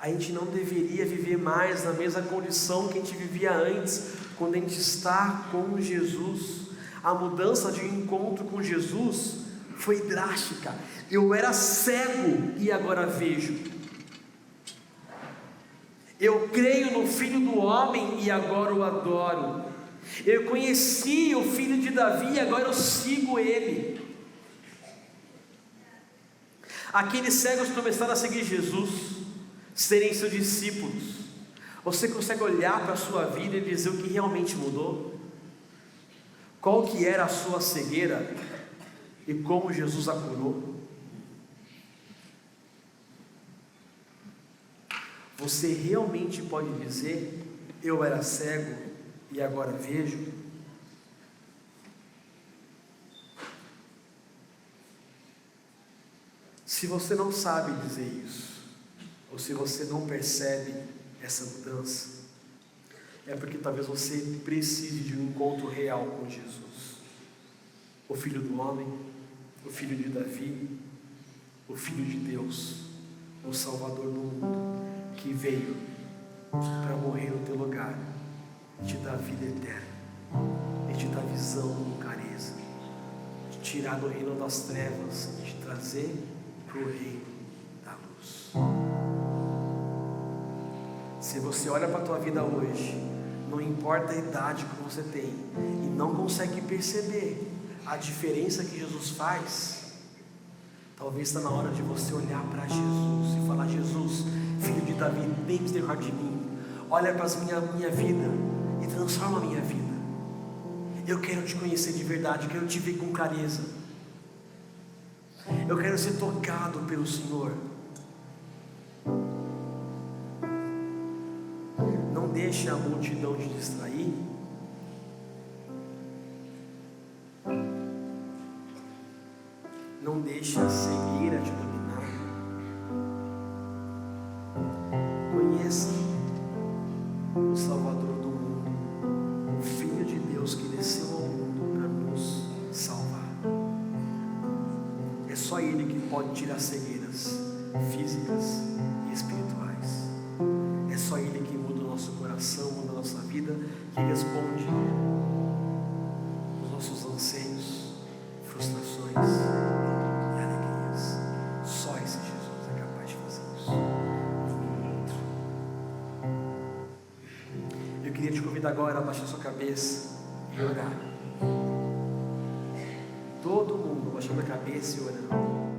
A gente não deveria viver mais na mesma condição que a gente vivia antes, quando a gente está com Jesus. A mudança de encontro com Jesus foi drástica. Eu era cego e agora vejo. Eu creio no Filho do Homem e agora o adoro. Eu conheci o filho de Davi e agora eu sigo ele. Aqueles cegos começaram a seguir Jesus, serem seus discípulos. Você consegue olhar para a sua vida e dizer o que realmente mudou? Qual que era a sua cegueira e como Jesus a curou? Você realmente pode dizer: eu era cego e agora vejo? Se você não sabe dizer isso, ou se você não percebe essa mudança, é porque talvez você precise de um encontro real com Jesus, o Filho do Homem, o Filho de Davi, o Filho de Deus, o Salvador do mundo, que veio para morrer no teu lugar, e te dar vida eterna, e te dar visão com clareza, te tirar do reino das trevas e te trazer para o reino da luz. Se você olha para a tua vida hoje, não importa a idade que você tem, e não consegue perceber a diferença que Jesus faz, talvez está na hora de você olhar para Jesus e falar: Jesus, Filho de Davi, tem misericórdia de mim, olha para a minha vida e transforma a minha vida. Eu quero te conhecer de verdade, eu quero te ver com clareza, eu quero ser tocado pelo Senhor. Não deixe a multidão te distrair. Não deixe a cegueira te dominar. esse, o Salvador do mundo, o Filho de Deus que desceu ao mundo para nos salvar. É só Ele que pode tirar cegueiras físicas e espirituais. É só Ele que muda o nosso coração, muda a nossa vida, que responde os nossos anseios, frustrações e alegrias. Só esse Jesus é capaz de fazer isso. Eu queria te convidar agora a baixar sua cabeça e orar. Todo mundo baixando a cabeça e orando.